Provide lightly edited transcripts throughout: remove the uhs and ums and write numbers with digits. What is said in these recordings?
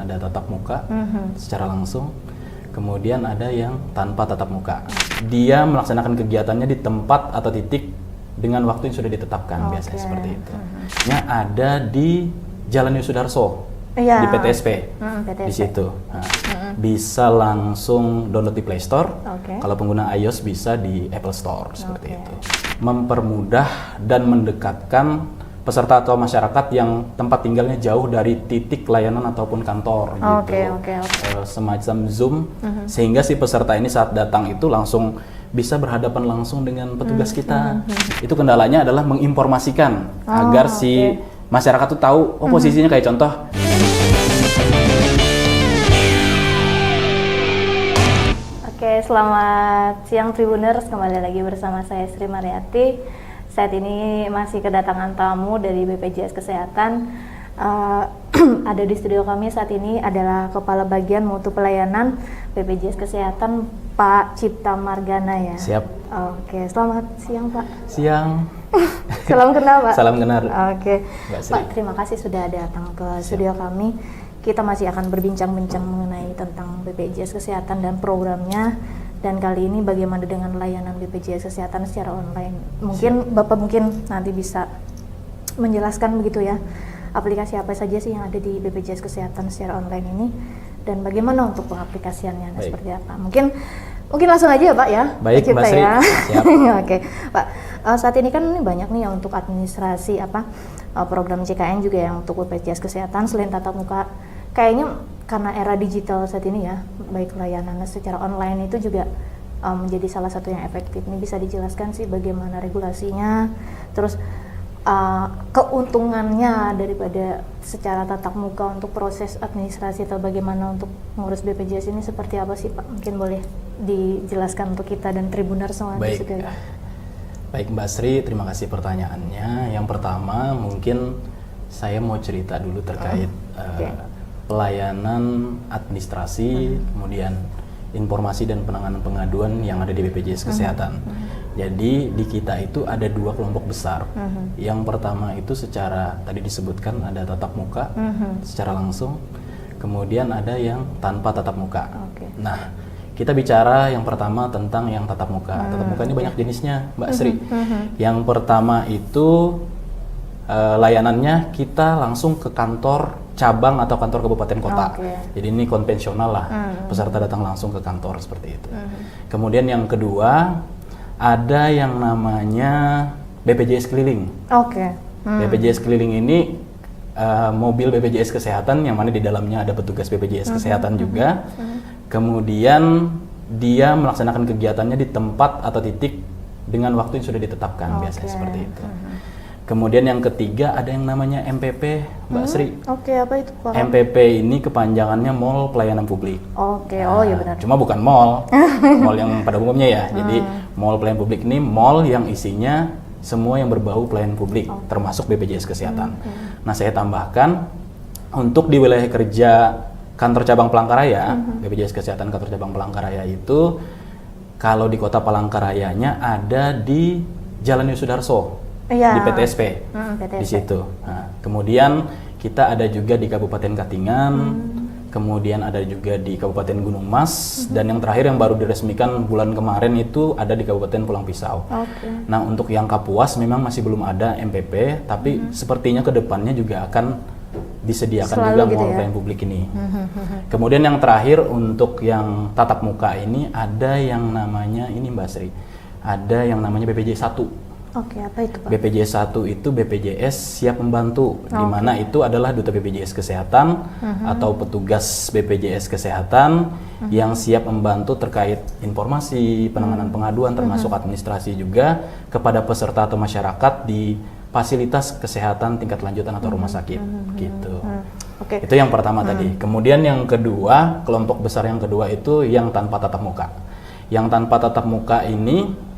ada tatap muka secara langsung, kemudian ada yang tanpa tatap muka. Dia melaksanakan kegiatannya di tempat atau titik dengan waktu yang sudah ditetapkan, biasanya seperti itu. Ada di Jalan Yosudarso, di PTSP, di situ. Bisa langsung download di Play Store. Kalau pengguna iOS bisa di Apple Store, seperti itu. Mempermudah dan mendekatkan peserta atau masyarakat yang tempat tinggalnya jauh dari titik layanan ataupun kantor, gitu. Semacam Zoom, sehingga si peserta ini saat datang itu langsung bisa berhadapan langsung dengan petugas kita. Itu kendalanya adalah menginformasikan agar si masyarakat tuh tahu, posisinya kayak contoh. Selamat siang Tribuners, kembali lagi bersama saya Sri Mariati. Saat ini masih kedatangan tamu dari BPJS Kesehatan. Ada di studio kami saat ini adalah Kepala Bagian Mutu Pelayanan BPJS Kesehatan, Pak Cipta Margana ya. Siap. Selamat siang Pak. Siang. Salam kenal Pak. Salam kenal. Pak, terima kasih sudah datang ke studio kami. Kita masih akan berbincang-bincang mengenai tentang BPJS Kesehatan dan programnya. Dan kali ini bagaimana dengan layanan BPJS Kesehatan secara online. Mungkin Bapak nanti bisa menjelaskan begitu ya, aplikasi apa saja sih yang ada di BPJS Kesehatan secara online ini, dan bagaimana untuk pengaplikasiannya, seperti apa. Mungkin langsung aja ya Pak ya. Baik Mbak Sri. Ya. Siap. Pak, saat ini kan banyak nih ya untuk administrasi program JKN juga yang untuk BPJS Kesehatan selain tatap muka. Kayaknya karena era digital saat ini ya, baik layanan secara online itu juga menjadi salah satu yang efektif. Ini bisa dijelaskan sih bagaimana regulasinya, terus keuntungannya daripada secara tatap muka untuk proses administrasi, atau bagaimana untuk mengurus BPJS ini seperti apa sih Pak? Mungkin boleh dijelaskan untuk kita dan Tribuners semua. Baik Mbak Sri, terima kasih pertanyaannya. Yang pertama mungkin saya mau cerita dulu terkait pelayanan administrasi, kemudian informasi dan penanganan pengaduan yang ada di BPJS Kesehatan. Jadi di kita itu ada dua kelompok besar. Yang pertama itu secara tadi disebutkan ada tatap muka secara langsung, kemudian ada yang tanpa tatap muka. Nah, kita bicara yang pertama tentang yang tatap muka. Tatap muka ini banyak jenisnya, Mbak Sri. Yang pertama itu layanannya kita langsung ke kantor cabang atau kantor kabupaten kota. Jadi ini konvensional lah, peserta datang langsung ke kantor seperti itu. Kemudian yang kedua ada yang namanya BPJS keliling. BPJS keliling ini mobil BPJS Kesehatan yang mana di dalamnya ada petugas BPJS Kesehatan juga. Kemudian dia melaksanakan kegiatannya di tempat atau titik dengan waktu yang sudah ditetapkan, biasanya seperti itu. Kemudian yang ketiga ada yang namanya MPP, Mbak Sri. Apa itu Pak? MPP ini kepanjangannya Mall Pelayanan Publik. Ya benar. Cuma bukan mall, mall yang pada umumnya ya. Jadi Mall Pelayanan Publik ini mall yang isinya semua yang berbau pelayanan publik, termasuk BPJS Kesehatan. Nah, saya tambahkan untuk di wilayah kerja kantor cabang Palangkaraya, BPJS Kesehatan kantor cabang Palangkaraya itu kalau di kota Palangkarayanya ada di Jalan Yosudarso. Di PTSP, di situ. Nah, kemudian kita ada juga di Kabupaten Katingan, kemudian ada juga di Kabupaten Gunung Mas, dan yang terakhir yang baru diresmikan bulan kemarin itu ada di Kabupaten Pulang Pisau. Nah, untuk yang Kapuas memang masih belum ada MPP, tapi sepertinya kedepannya juga akan disediakan juga mall pelayanan publik ini. Kemudian yang terakhir untuk yang tatap muka ini ada yang namanya ini Mbak Sri, ada yang namanya BPJS 1. Apa itu Pak? BPJS 1 itu BPJS siap membantu, di mana itu adalah duta BPJS Kesehatan atau petugas BPJS Kesehatan yang siap membantu terkait informasi, penanganan pengaduan, termasuk administrasi juga kepada peserta atau masyarakat di fasilitas kesehatan tingkat lanjutan atau rumah sakit, gitu. Itu yang pertama tadi. Kemudian yang kedua, kelompok besar yang kedua itu yang tanpa tatap muka. Yang tanpa tatap muka ini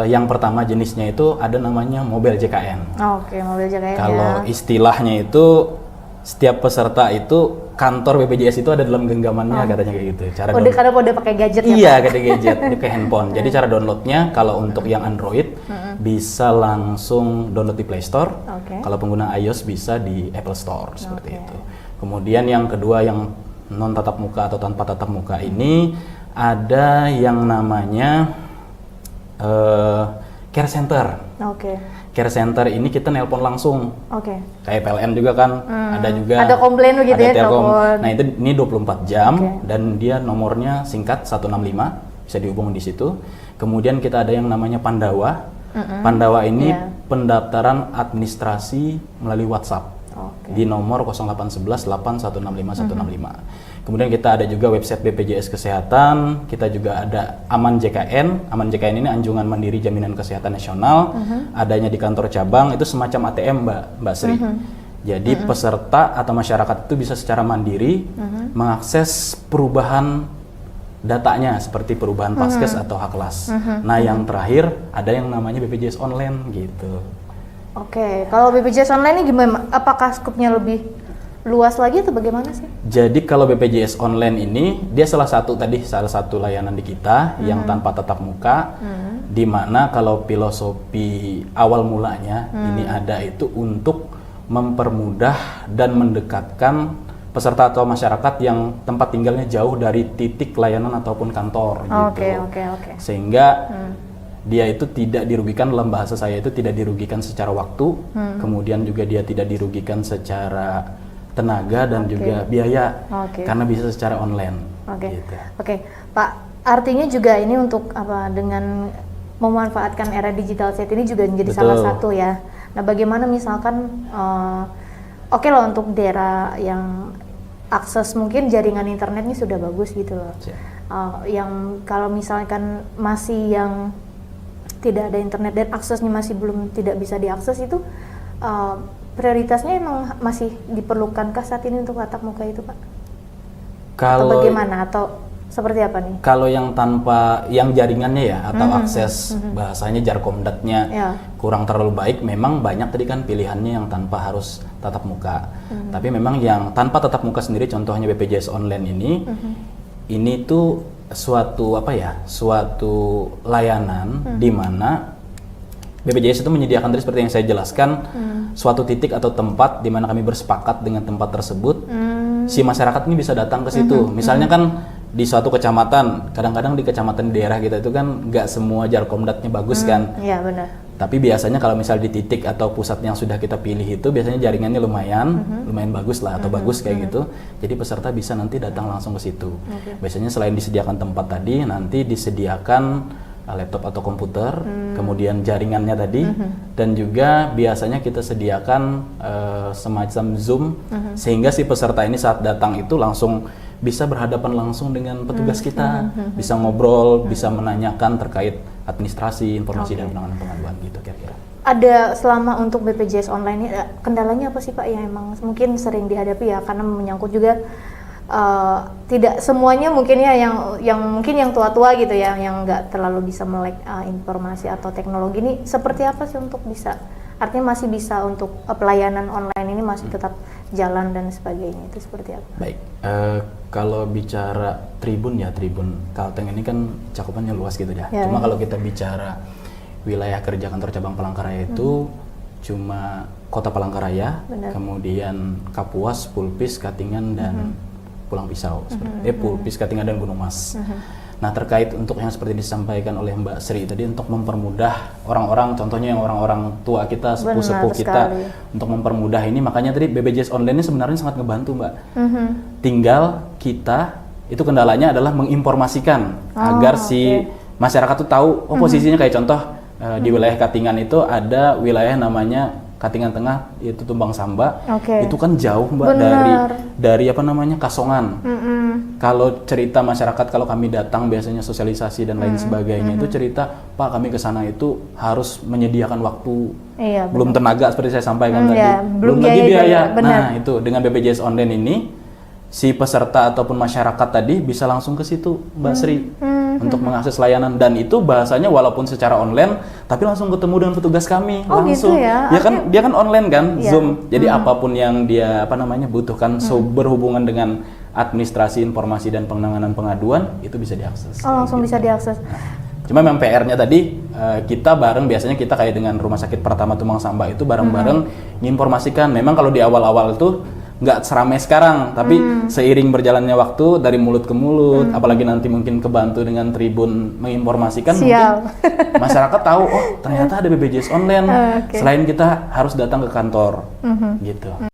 yang pertama jenisnya itu ada namanya mobile JKN. Mobile JKN. Kalau istilahnya itu setiap peserta itu kantor BPJS itu ada dalam genggamannya, katanya kayak gitu. Karena udah pakai gadget ya? Iya, pakai gadget, pakai handphone. Jadi cara downloadnya kalau untuk yang Android bisa langsung download di Play Store. Kalau pengguna iOS bisa di Apple Store seperti itu. Kemudian yang kedua yang non tatap muka atau tanpa tatap muka ini ada yang namanya care center. Oke. Care center ini kita nelpon langsung. Oke. Kayak PLN juga kan, ada juga. Ada komplain begitu ya, Telkom. telepon. Nah, ini 24 jam Oke. dan dia nomornya singkat 165, bisa dihubungi di situ. Kemudian kita ada yang namanya Pandawa. Pandawa ini Iya. pendaftaran administrasi melalui WhatsApp. Oke. Di nomor 0811 8165 165. Kemudian kita ada juga website BPJS Kesehatan, kita juga ada Aman JKN. Aman JKN ini Anjungan Mandiri Jaminan Kesehatan Nasional, adanya di kantor cabang, itu semacam ATM Mbak Sri. Jadi peserta atau masyarakat itu bisa secara mandiri mengakses perubahan datanya seperti perubahan Paskes atau Haklas. Nah, yang terakhir ada yang namanya BPJS online gitu. Oke, kalau BPJS online ini gimana? Apakah skupnya lebih luas lagi atau bagaimana sih? Jadi kalau BPJS online ini dia salah satu layanan di kita yang tanpa tatap muka, di mana kalau filosofi awal mulanya ini ada itu untuk mempermudah dan mendekatkan peserta atau masyarakat yang tempat tinggalnya jauh dari titik layanan ataupun kantor gitu. Oke. Sehingga dia itu tidak dirugikan, dalam bahasa saya itu tidak dirugikan secara waktu, kemudian juga dia tidak dirugikan secara tenaga dan juga biaya, karena bisa secara online. Oke, Pak, artinya juga ini untuk apa, dengan memanfaatkan era digital saat ini juga menjadi salah satu ya. Nah, bagaimana misalkan oke loh untuk daerah yang akses mungkin jaringan internetnya sudah bagus gitu loh. Yang kalau misalkan masih yang tidak ada internet dan aksesnya masih belum tidak bisa diakses itu prioritasnya emang masih diperlukankah saat ini untuk tatap muka itu, Pak? Atau bagaimana atau seperti apa nih? Kalau yang tanpa yang jaringannya ya atau akses bahasanya jarkomdatnya kurang terlalu baik, memang banyak tadi kan pilihannya yang tanpa harus tatap muka. Tapi memang yang tanpa tatap muka sendiri, contohnya BPJS online ini tuh suatu layanan di mana BPJS itu menyediakan tadi seperti yang saya jelaskan suatu titik atau tempat di mana kami bersepakat dengan tempat tersebut, si masyarakat ini bisa datang ke situ. Misalnya kan di suatu kecamatan, kadang-kadang di kecamatan di daerah kita itu kan nggak semua jarkomdatnya bagus kan. Iya benar. Tapi biasanya kalau misal di titik atau pusat yang sudah kita pilih itu biasanya jaringannya lumayan bagus lah atau bagus kayak gitu. Jadi peserta bisa nanti datang langsung ke situ. Biasanya selain disediakan tempat tadi, nanti disediakan laptop atau komputer, kemudian jaringannya tadi, dan juga biasanya kita sediakan semacam Zoom, sehingga si peserta ini saat datang itu langsung bisa berhadapan langsung dengan petugas kita, bisa ngobrol, bisa menanyakan terkait administrasi, informasi dan penanganan pengaduan gitu kira-kira. Ada selama untuk BPJS online ini kendalanya apa sih Pak yang emang mungkin sering dihadapi ya, karena menyangkut juga tidak semuanya mungkin ya yang mungkin yang tua-tua gitu ya, yang nggak terlalu bisa melek informasi atau teknologi ini, seperti apa sih untuk bisa, artinya masih bisa untuk pelayanan online ini masih tetap jalan dan sebagainya, itu seperti apa? Baik, kalau bicara Tribun Kalteng ini kan cakupannya luas gitu ya. Cuma kalau kita bicara wilayah kerja kantor cabang Palangkaraya itu cuma Kota Palangkaraya, kemudian Kapuas, Pulpis, Katingan dan Pulang Pisau, Pulpis, Katingan dan Gunung Mas. Nah, terkait untuk yang seperti disampaikan oleh Mbak Sri tadi, untuk mempermudah orang-orang, contohnya yang orang-orang tua kita, sepuh-sepuh kita, untuk mempermudah ini, makanya tadi BPJS online ini sebenarnya sangat ngebantu Mbak. Tinggal kita, itu kendalanya adalah menginformasikan agar si masyarakat tuh tahu, posisinya kayak contoh di wilayah Katingan itu ada wilayah namanya Katingan Tengah, itu Tumbang Samba, itu kan jauh Mbak dari Kasongan. Kalau cerita masyarakat, kalau kami datang biasanya sosialisasi dan lain sebagainya, itu cerita, Pak kami ke sana itu harus menyediakan waktu, belum tenaga seperti saya sampaikan tadi, belum lagi biaya. Nah itu dengan BPJS online ini, si peserta ataupun masyarakat tadi bisa langsung ke situ Mbak Sri untuk mengakses layanan, dan itu bahasanya walaupun secara online tapi langsung ketemu dengan petugas kami langsung. Gitu ya? Dia kan online kan, Zoom. Jadi apapun yang dia butuhkan berhubungan dengan administrasi, informasi dan penanganan pengaduan itu bisa diakses. Langsung bisa diakses. Cuma memang PR-nya tadi kita bareng, biasanya kita kayak dengan Rumah Sakit Pertama Tumbang Samba itu bareng-bareng menginformasikan. Memang kalau di awal-awal itu nggak seramai sekarang, tapi seiring berjalannya waktu dari mulut ke mulut, apalagi nanti mungkin kebantu dengan Tribun menginformasikan, mungkin masyarakat tahu, oh ternyata ada BPJS online, selain kita harus datang ke kantor, gitu.